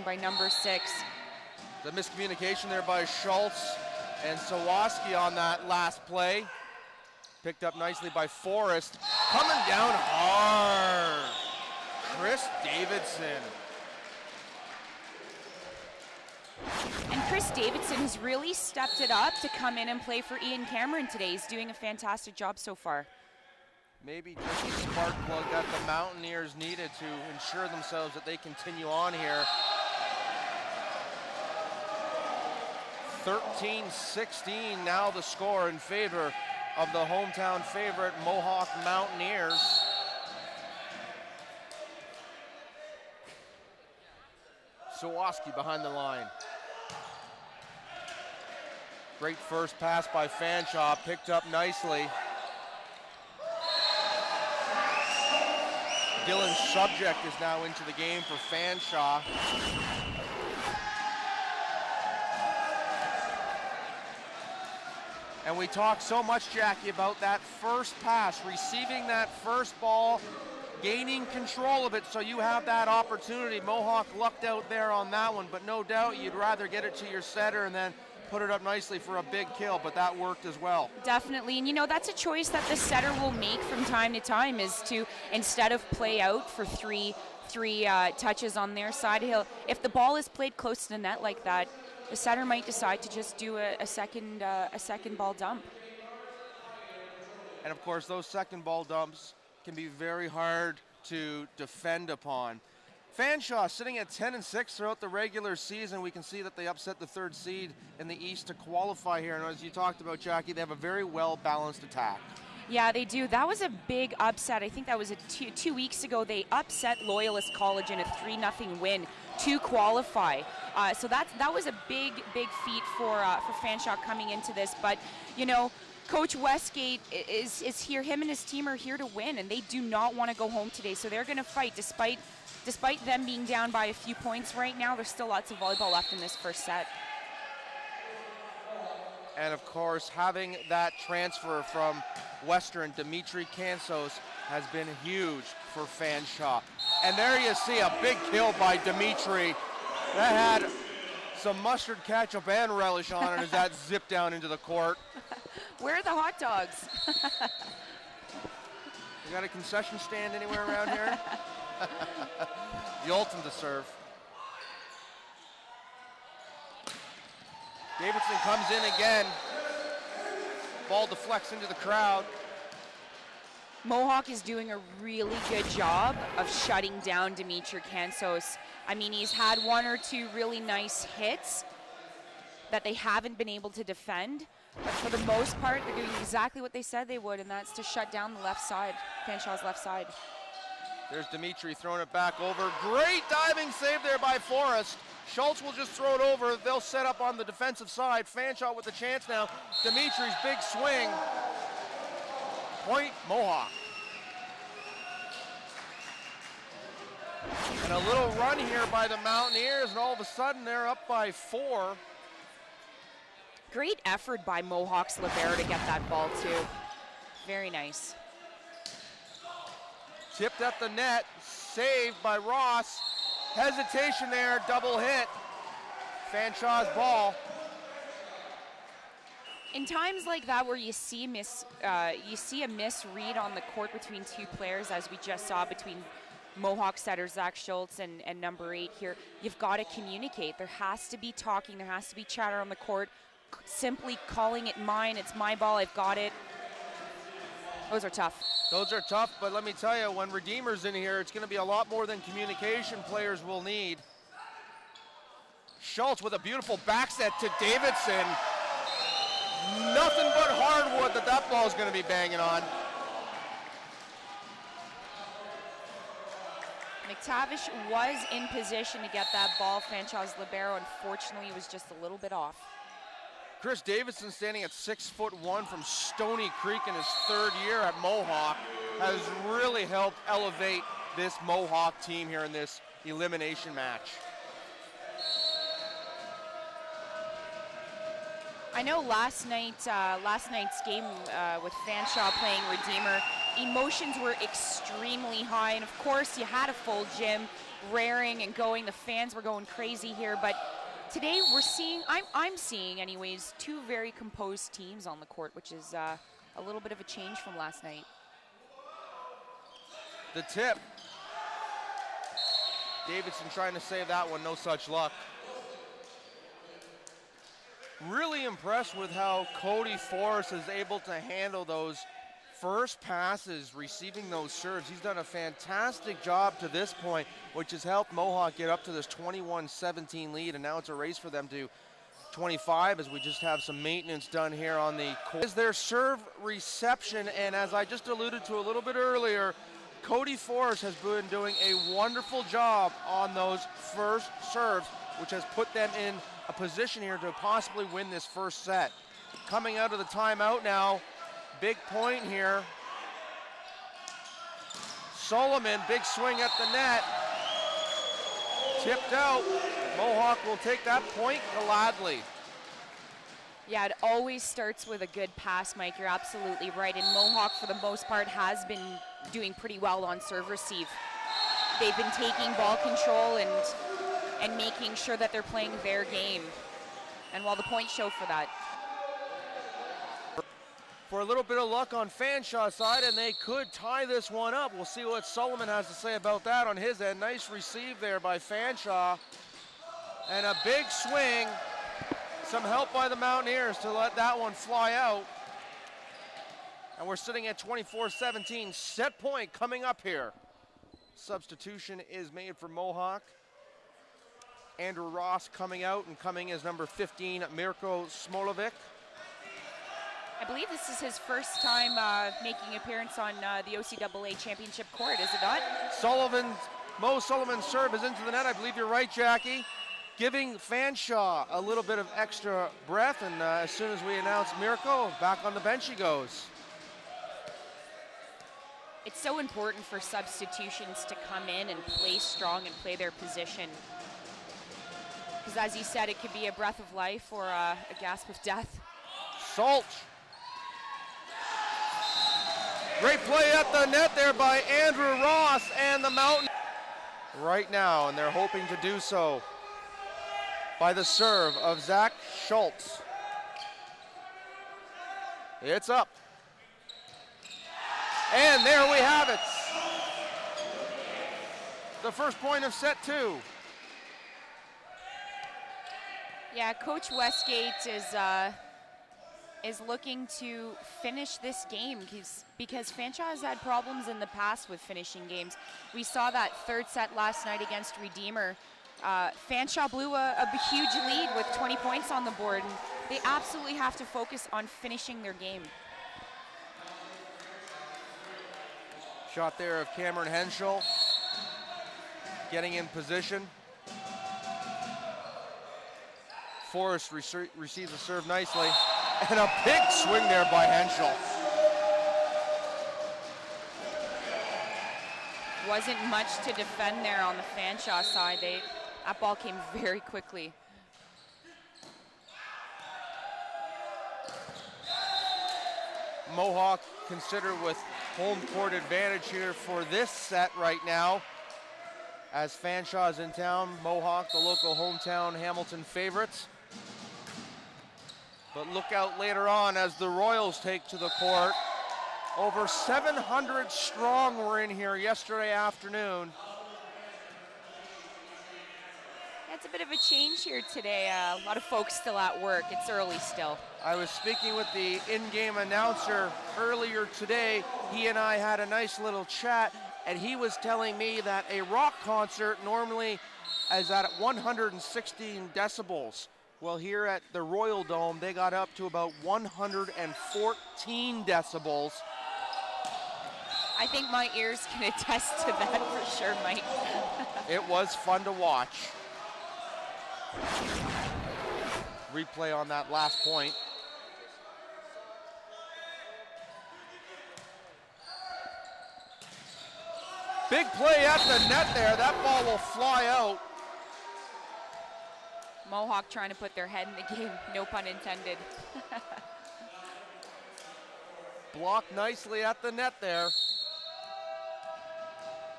one by number 6. The miscommunication there by Schultz and Sawaski on that last play. Picked up nicely by Forrest. Coming down hard. Chris Davidson. And Chris Davidson has really stepped it up to come in and play for Ian Cameron today. He's doing a fantastic job so far. Maybe just the spark plug that the Mountaineers needed to ensure themselves that they continue on here. 13-16 now the score in favor of the hometown favorite Mohawk Mountaineers. Sawaski behind the line. Great first pass by Fanshawe, picked up nicely. Dylan Subject is now into the game for Fanshawe. And we talk so much, Jackie, about that first pass, receiving that first ball, gaining control of it so you have that opportunity. Mohawk lucked out there on that one, but no doubt you'd rather get it to your setter and then put it up nicely for a big kill, but that worked as well. Definitely, and you know, that's a choice that the setter will make from time to time, is to, instead of play out for three touches on their side, if the ball is played close to the net like that, the setter might decide to just do a second ball dump. And of course, those second ball dumps can be very hard to defend upon. Fanshawe sitting at 10-6 throughout the regular season. We can see that they upset the 3rd seed in the East to qualify here. And as you talked about, Jackie, they have a very well-balanced attack. Yeah, they do. That was a big upset. I think that was two weeks ago. They upset Loyalist College in a 3-0 win to qualify. So that was a big feat for Fanshawe coming into this. But, you know, Coach Westgate is here. Him and his team are here to win, and they do not want to go home today. So they're going to fight despite them being down by a few points right now. There's still lots of volleyball left in this first set. And of course, having that transfer from Western, Dimitri Kansos, has been huge for Fanshawe. And there you see a big kill by Dimitri. That had some mustard, ketchup, and relish on it as that zipped down into the court. Where are the hot dogs? You got a concession stand anywhere around here? Yolton to serve. Davidson comes in again. Ball deflects into the crowd. Mohawk is doing a really good job of shutting down Dimitri Kansos. I mean, he's had 1 or 2 really nice hits that they haven't been able to defend. But for the most part, they're doing exactly what they said they would, and that's to shut down the left side, Fanshawe's left side. There's Dimitri throwing it back over. Great diving save there by Forrest. Schultz will just throw it over. They'll set up on the defensive side. Fanshawe with the chance now. Dimitri's big swing. Point Mohawk. And a little run here by the Mountaineers, and all of a sudden they're up by 4. Great effort by Mohawk's libero to get that ball too. Very nice. Tipped at the net, saved by Ross. Hesitation there, double hit. Fanshawe's ball. In times like that where you see a misread on the court between 2 players, as we just saw between Mohawk setter Zach Schultz and number 8 here, you've got to communicate. There has to be talking, there has to be chatter on the court. Simply calling it mine, it's my ball, I've got it. Those are tough. Those are tough, but let me tell you, when Redeemer's in here, it's going to be a lot more than communication players will need. Schultz with a beautiful back set to Davidson. Nothing but hardwood that ball's going to be banging on. McTavish was in position to get that ball. Fanshawe's libero, unfortunately, was just a little bit off. Chris Davidson, standing at 6'1" from Stony Creek in his 3rd year at Mohawk, has really helped elevate this Mohawk team here in this elimination match. I know last night's game with Fanshawe playing Redeemer, emotions were extremely high, and of course you had a full gym raring and going. The fans were going crazy here, but today we're seeing, I'm seeing anyways, two very composed teams on the court, which is a little bit of a change from last night. The tip. Davidson trying to save that one, no such luck. Really impressed with how Cody Forrest is able to handle those first passes, receiving those serves. He's done a fantastic job to this point, which has helped Mohawk get up to this 21-17 lead, and now it's a race for them to 25 as we just have some maintenance done here on the court. Is their serve reception, and as I just alluded to a little bit earlier, Cody Forrest has been doing a wonderful job on those first serves, which has put them in a position here to possibly win this first set. Coming out of the timeout now, big point here. Solomon, big swing at the net. Tipped out. Mohawk will take that point gladly. Yeah, it always starts with a good pass, Mike. You're absolutely right. And Mohawk, for the most part, has been doing pretty well on serve receive. They've been taking ball control and making sure that they're playing their game. And while the points show for that. For a little bit of luck on Fanshaw's side, and they could tie this one up. We'll see what Solomon has to say about that on his end. Nice receive there by Fanshawe. And a big swing. Some help by the Mountaineers to let that one fly out. And we're sitting at 24-17. Set point coming up here. Substitution is made for Mohawk. Andrew Ross coming out, and coming is number 15, Mirko Smolovic. I believe this is his first time making an appearance on the OCAA championship court, is it not? Mo Sullivan's serve is into the net. I believe you're right, Jackie. Giving Fanshawe a little bit of extra breath, and as soon as we announce Mirko, back on the bench he goes. It's so important for substitutions to come in and play strong and play their position. Because as you said, it could be a breath of life or a gasp of death. Salt. Great play at the net there by Andrew Ross and the Mountain right now, and they're hoping to do so by the serve of Zach Schultz. It's up. And there we have it. The first point of set two. Yeah, Coach Westgate is looking to finish this game because Fanshawe has had problems in the past with finishing games. We saw that third set last night against Redeemer. Fanshawe blew a huge lead with 20 points on the board, and they absolutely have to focus on finishing their game. Shot there of Cameron Henschel, getting in position. Forrest receives the serve nicely, and a big swing there by Henschel. Wasn't much to defend there on the Fanshawe side. That ball came very quickly. Mohawk considered with home court advantage here for this set right now. As Fanshawe is in town, Mohawk, the local hometown Hamilton favorites. But look out later on as the Royals take to the court. Over 700 strong were in here yesterday afternoon. It's a bit of a change here today. A lot of folks still at work. It's early still. I was speaking with the in-game announcer earlier today. He and I had a nice little chat, and he was telling me that a rock concert normally is at 116 decibels. Well, here at the Royal Dome, they got up to about 114 decibels. I think my ears can attest to that for sure, Mike. It was fun to watch. Replay on that last point. Big play at the net there. That ball will fly out. Mohawk trying to put their head in the game, no pun intended. blocked nicely at the net there.